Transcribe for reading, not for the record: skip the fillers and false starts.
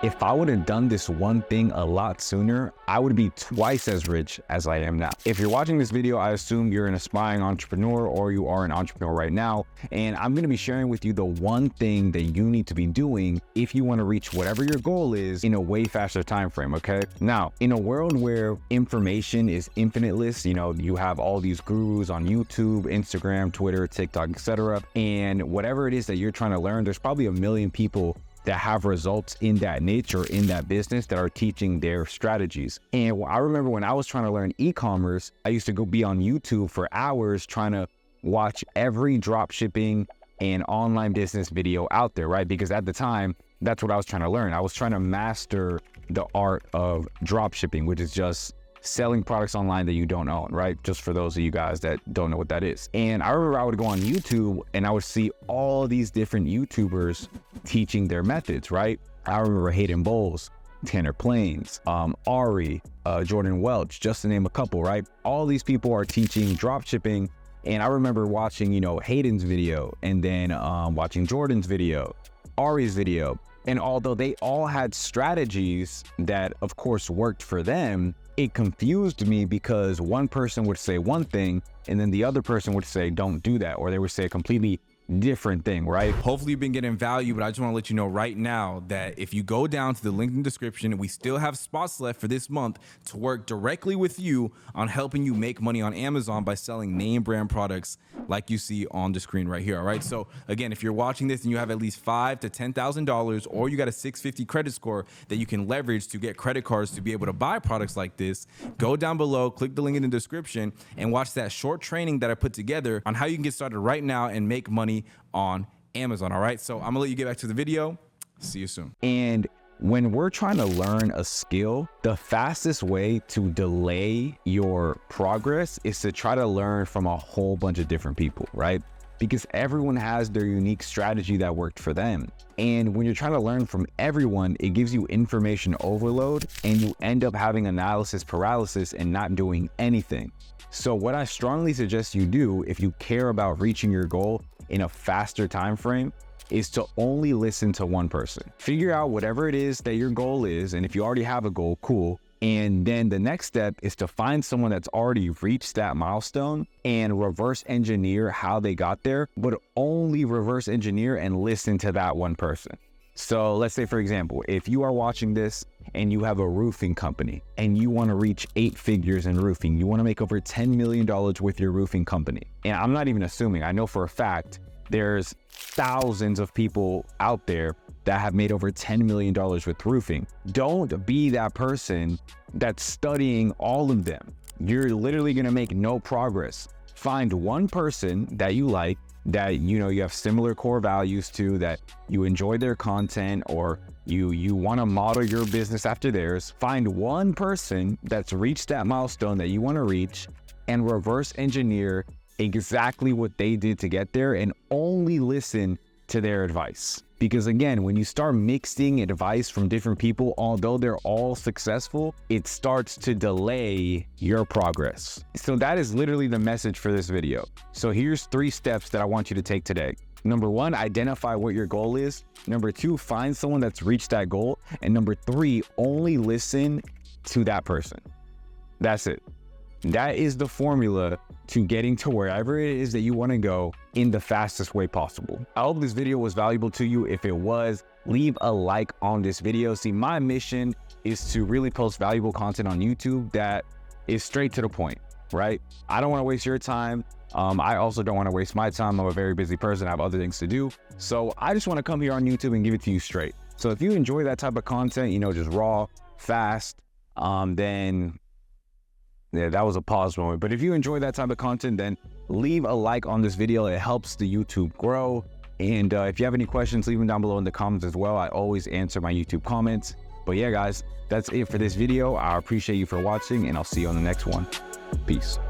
if I would have done this one thing a lot sooner, I would be twice as rich as I am now. If you're watching this video, I assume you're an aspiring entrepreneur or you are an entrepreneur right now. And I'm gonna be sharing with you the one thing that you need to be doing if you wanna reach whatever your goal is in a way faster time frame, okay? Now, in a world where information is infiniteless, you have all these gurus on YouTube, Instagram, Twitter, TikTok, etc. And whatever it is that you're trying to learn, there's probably a million people that have results in that niche or in that business that are teaching their strategies. And I remember when I was trying to learn e-commerce, I used to go be on YouTube for hours trying to watch every drop shipping and online business video out there, right? Because at the time, that's what I was trying to learn. I was trying to master the art of drop shipping, which is just selling products online that you don't own, right? Just for those of you guys that don't know what that is. And I remember I would go on YouTube and I would see all these different YouTubers teaching their methods, right? I remember Hayden Bowles, Tanner Plains, Ari, Jordan Welch, just to name a couple, right? All these people are teaching drop shipping. And I remember watching, Hayden's video and then watching Jordan's video, Ari's video. And although they all had strategies that of course worked for them, it confused me because one person would say one thing and then the other person would say, don't do that. Or they would say a completely different thing, right? Hopefully you've been getting value, but I just want to let you know right now that if you go down to the link in the description, we still have spots left for this month to work directly with you on helping you make money on Amazon by selling name brand products like you see on the screen right here. All right. So again, if you're watching this and you have at least $5,000 to $10,000 or you got a 650 credit score that you can leverage to get credit cards to be able to buy products like this, go down below, click the link in the description and watch that short training that I put together on how you can get started right now and make money on Amazon. All right. So I'm gonna let you get back to the video. See you soon. And when we're trying to learn a skill, the fastest way to delay your progress is to try to learn from a whole bunch of different people, right? Because everyone has their unique strategy that worked for them. And when you're trying to learn from everyone, it gives you information overload and you end up having analysis paralysis and not doing anything. So what I strongly suggest you do if you care about reaching your goal in a faster time frame is to only listen to one person. Figure out whatever it is that your goal is, and if you already have a goal, cool. And then the next step is to find someone that's already reached that milestone and reverse engineer how they got there, but only reverse engineer and listen to that one person. So let's say, for example, if you are watching this and you have a roofing company and you want to reach 8 figures in roofing, you want to make over $10 million with your roofing company. And I'm not even assuming, I know for a fact, there's thousands of people out there that have made over $10 million with roofing. Don't be that person that's studying all of them. You're literally going to make no progress. Find one person that you like, that you have similar core values to, that you enjoy their content, or you want to model your business after theirs. Find one person that's reached that milestone that you want to reach and reverse engineer exactly what they did to get there and only listen to their advice. Because again, when you start mixing advice from different people, although they're all successful, it starts to delay your progress. So that is literally the message for this video. So here's 3 steps that I want you to take today. Number 1, identify what your goal is. Number 2, find someone that's reached that goal. And number 3, only listen to that person. That's it. That is the formula to getting to wherever it is that you want to go in the fastest way possible. I hope this video was valuable to you. If it was, leave a like on this video. See, my mission is to really post valuable content on YouTube that is straight to the point, right? I don't want to waste your time. I also don't want to waste my time. I'm a very busy person. I have other things to do. So I just want to come here on YouTube and give it to you straight. So if you enjoy that type of content, just raw, fast, then yeah, that was a pause moment. But if you enjoy that type of content, then leave a like on this video. It helps the YouTube grow. And if you have any questions, leave them down below in the comments as well. I always answer my YouTube comments. But yeah, guys, that's it for this video. I appreciate you for watching, and I'll see you on the next one. Peace.